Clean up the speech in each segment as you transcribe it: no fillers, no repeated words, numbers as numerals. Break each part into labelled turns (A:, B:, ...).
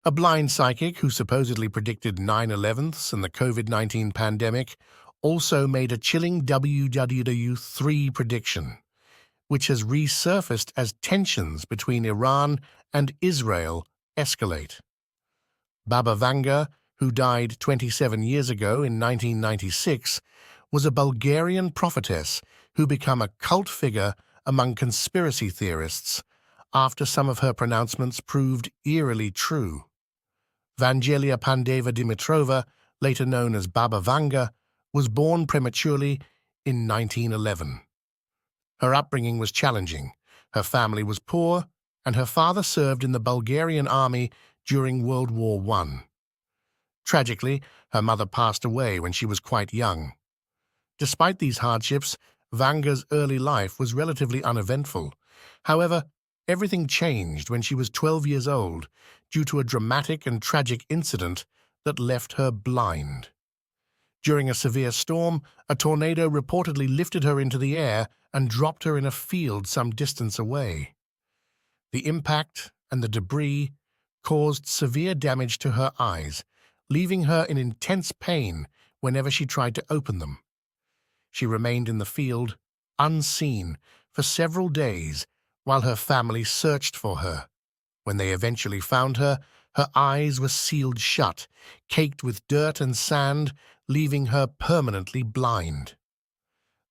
A: A blind psychic who supposedly predicted 9/11s and the COVID-19 pandemic also made a chilling WW3 prediction, which has resurfaced as tensions between Iran and Israel escalate. Baba Vanga, who died 27 years ago in 1996, was a Bulgarian prophetess who became a cult figure among conspiracy theorists after some of her pronouncements proved eerily true. Vangelia Pandeva Dimitrova, later known as Baba Vanga, was born prematurely in 1911. Her upbringing was challenging. Her family was poor, and her father served in the Bulgarian army during World War I. Tragically, her mother passed away when she was quite young. Despite these hardships, Vanga's early life was relatively uneventful. However, everything changed when she was 12 years old due to a dramatic and tragic incident that left her blind. During a severe storm, a tornado reportedly lifted her into the air and dropped her in a field some distance away. The impact and the debris caused severe damage to her eyes, leaving her in intense pain whenever she tried to open them. She remained in the field, unseen, for several days while her family searched for her. When they eventually found her, her eyes were sealed shut, caked with dirt and sand, leaving her permanently blind.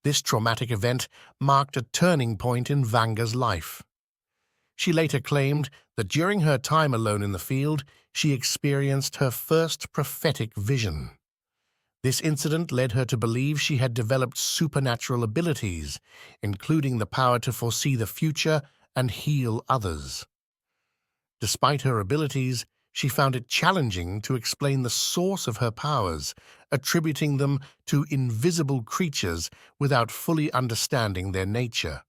A: This traumatic event marked a turning point in Vanga's life. She later claimed that during her time alone in the field, she experienced her first prophetic vision. This incident led her to believe she had developed supernatural abilities, including the power to foresee the future and heal others. Despite her abilities, she found it challenging to explain the source of her powers, attributing them to invisible creatures without fully understanding their nature.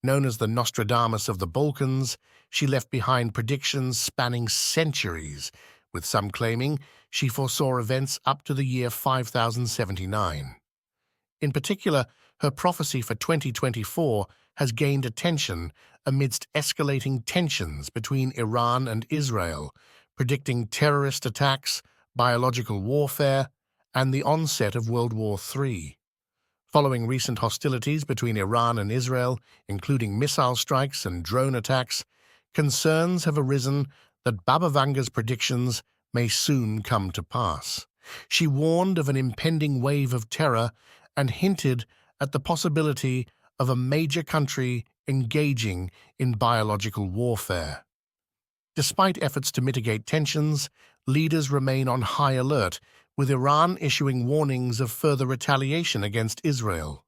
A: Known as the Nostradamus of the Balkans, she left behind predictions spanning centuries, with some claiming she foresaw events up to the year 5079. In particular, her prophecy for 2024 has gained attention amidst escalating tensions between Iran and Israel, predicting terrorist attacks, biological warfare, and the onset of World War III. Following recent hostilities between Iran and Israel, including missile strikes and drone attacks, concerns have arisen that Baba Vanga's predictions may soon come to pass. She warned of an impending wave of terror and hinted at the possibility of a major country engaging in biological warfare. Despite efforts to mitigate tensions, leaders remain on high alert, with Iran issuing warnings of further retaliation against Israel.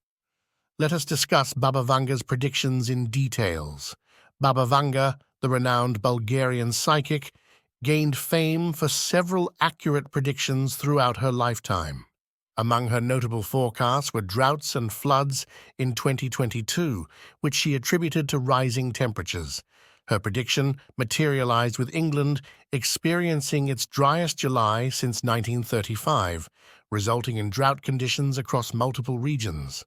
A: Let us discuss Baba Vanga's predictions in details. Baba Vanga, the renowned Bulgarian psychic, gained fame for several accurate predictions throughout her lifetime. Among her notable forecasts were droughts and floods in 2022, which she attributed to rising temperatures. Her prediction materialized with England experiencing its driest July since 1935, resulting in drought conditions across multiple regions.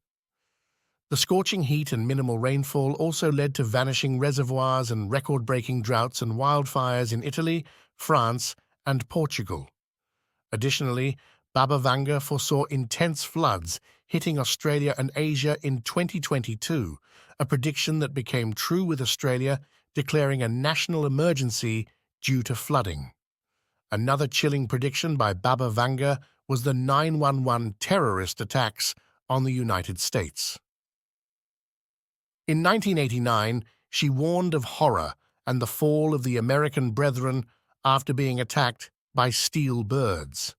A: The scorching heat and minimal rainfall also led to vanishing reservoirs and record-breaking droughts and wildfires in Italy, France, and Portugal. Additionally, Baba Vanga foresaw intense floods hitting Australia and Asia in 2022, a prediction that became true with Australia declaring a national emergency due to flooding. Another chilling prediction by Baba Vanga was the 9/11 terrorist attacks on the United States. In 1989, she warned of horror and the fall of the American Brethren after being attacked by steel birds.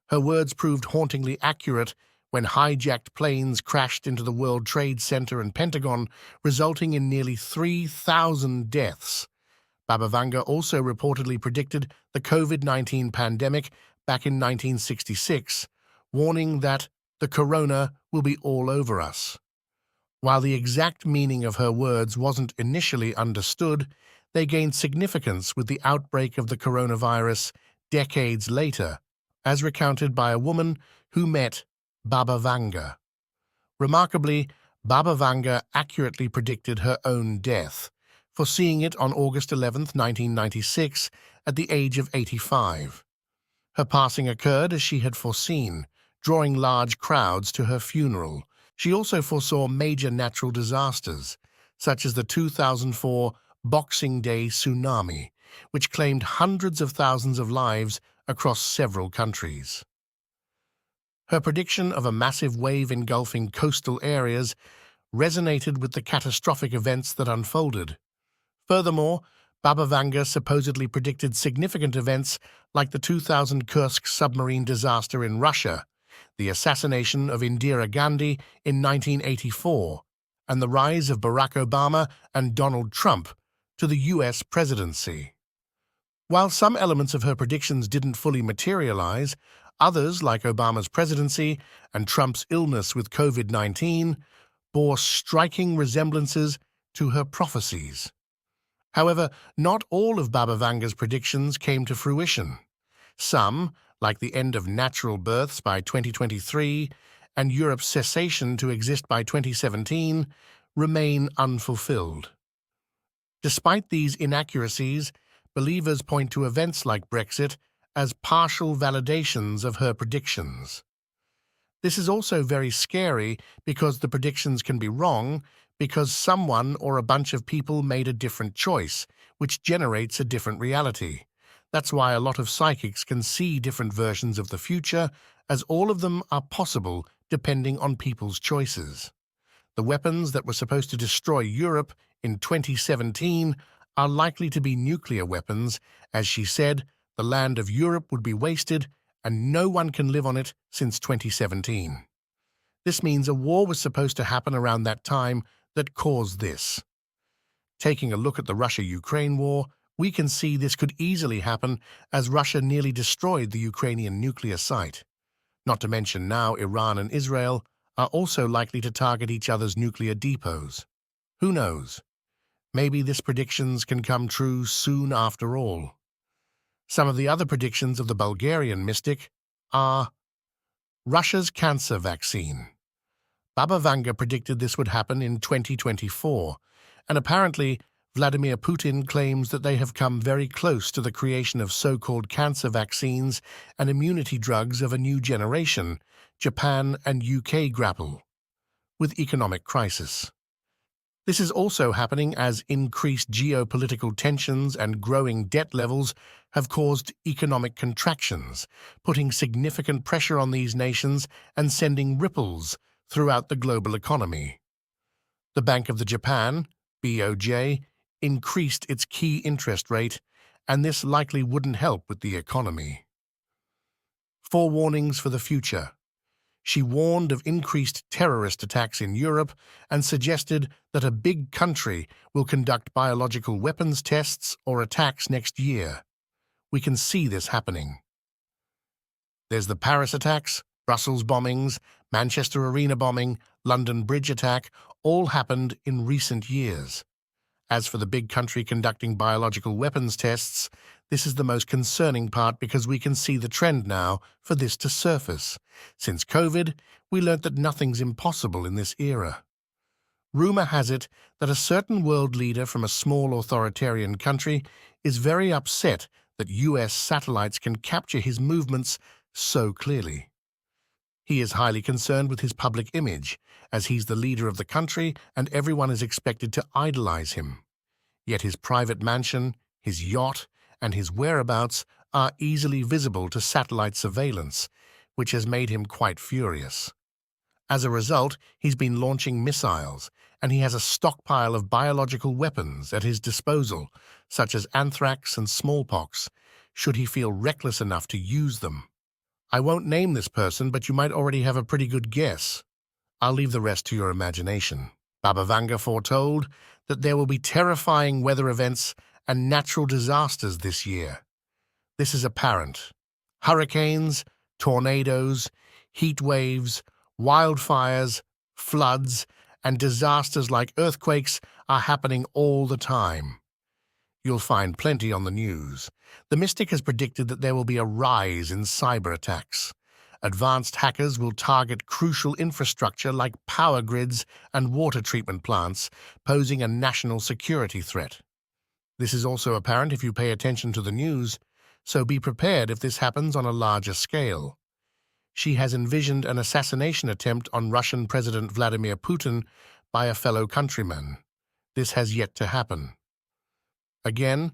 A: Her words proved hauntingly accurate when hijacked planes crashed into the World Trade Center and Pentagon, resulting in nearly 3,000 deaths. Baba Vanga also reportedly predicted the COVID-19 pandemic back in 1966, warning that the corona will be all over us. While the exact meaning of her words wasn't initially understood, they gained significance with the outbreak of the coronavirus decades later, as recounted by a woman who met Baba Vanga. Remarkably, Baba Vanga accurately predicted her own death, foreseeing it on August 11, 1996, at the age of 85. Her passing occurred as she had foreseen, drawing large crowds to her funeral. She also foresaw major natural disasters, such as the 2004 Boxing Day tsunami, which claimed hundreds of thousands of lives across several countries. Her prediction of a massive wave engulfing coastal areas resonated with the catastrophic events that unfolded. Furthermore, Baba Vanga supposedly predicted significant events like the 2000 Kursk submarine disaster in Russia, the assassination of Indira Gandhi in 1984, and the rise of Barack Obama and Donald Trump to the U.S. presidency. While some elements of her predictions didn't fully materialize, others, like Obama's presidency and Trump's illness with COVID-19, bore striking resemblances to her prophecies. However, not all of Baba Vanga's predictions came to fruition. Some, like the end of natural births by 2023 and Europe's cessation to exist by 2017, remain unfulfilled. Despite these inaccuracies, believers point to events like Brexit as partial validations of her predictions. This is also very scary because the predictions can be wrong because someone or a bunch of people made a different choice, which generates a different reality. That's why a lot of psychics can see different versions of the future, as all of them are possible depending on people's choices. The weapons that were supposed to destroy Europe in 2017 are likely to be nuclear weapons. As she said, the land of Europe would be wasted and no one can live on it since 2017. This means a war was supposed to happen around that time that caused this. Taking a look at the Russia-Ukraine war, we can see this could easily happen as Russia nearly destroyed the Ukrainian nuclear site. Not to mention now Iran and Israel are also likely to target each other's nuclear depots. Who knows? Maybe these predictions can come true soon after all. Some of the other predictions of the Bulgarian mystic are Russia's cancer vaccine. Baba Vanga predicted this would happen in 2024, and apparently Vladimir Putin claims that they have come very close to the creation of so-called cancer vaccines and immunity drugs of a new generation. Japan and UK grapple with economic crisis. This is also happening as increased geopolitical tensions and growing debt levels have caused economic contractions, putting significant pressure on these nations and sending ripples throughout the global economy. The Bank of the Japan, BOJ, increased its key interest rate, and this likely wouldn't help with the economy. Forewarnings for the future. She warned of increased terrorist attacks in Europe and suggested that a big country will conduct biological weapons tests or attacks next year. We can see this happening. There's the Paris attacks, Brussels bombings, Manchester Arena bombing, London Bridge attack, all happened in recent years. As for the big country conducting biological weapons tests, this is the most concerning part because we can see the trend now for this to surface. Since COVID, we learnt that nothing's impossible in this era. Rumor has it that a certain world leader from a small authoritarian country is very upset that US satellites can capture his movements so clearly. He is highly concerned with his public image, as he's the leader of the country and everyone is expected to idolize him. Yet his private mansion, his yacht, and his whereabouts are easily visible to satellite surveillance, which has made him quite furious. As a result, he's been launching missiles, and he has a stockpile of biological weapons at his disposal, such as anthrax and smallpox, should he feel reckless enough to use them. I won't name this person, but you might already have a pretty good guess. I'll leave the rest to your imagination. Baba Vanga foretold that there will be terrifying weather events and natural disasters this year. This is apparent. Hurricanes, tornadoes, heat waves, wildfires, floods, and disasters like earthquakes are happening all the time. You'll find plenty on the news. The mystic has predicted that there will be a rise in cyber attacks. Advanced hackers will target crucial infrastructure like power grids and water treatment plants, posing a national security threat. This is also apparent if you pay attention to the news, so be prepared if this happens on a larger scale. She has envisioned an assassination attempt on Russian President Vladimir Putin by a fellow countryman. This has yet to happen. Again,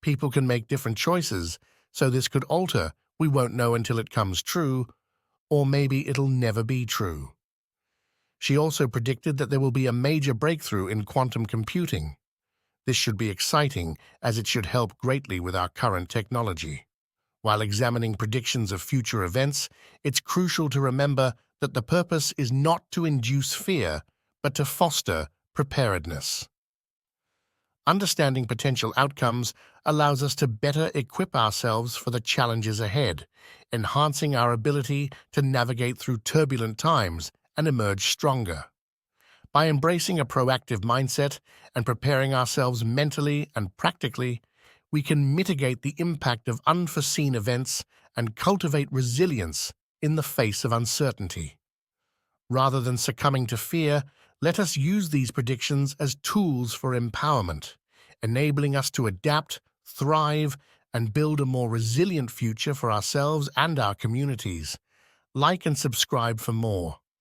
A: people can make different choices, so this could alter. We won't know until it comes true, or maybe it'll never be true. She also predicted that there will be a major breakthrough in quantum computing. This should be exciting, as it should help greatly with our current technology. While examining predictions of future events, it's crucial to remember that the purpose is not to induce fear, but to foster preparedness. Understanding potential outcomes allows us to better equip ourselves for the challenges ahead, enhancing our ability to navigate through turbulent times and emerge stronger. By embracing a proactive mindset and preparing ourselves mentally and practically, we can mitigate the impact of unforeseen events and cultivate resilience in the face of uncertainty. Rather than succumbing to fear, let us use these predictions as tools for empowerment, enabling us to adapt, thrive, and build a more resilient future for ourselves and our communities. Like and subscribe for more.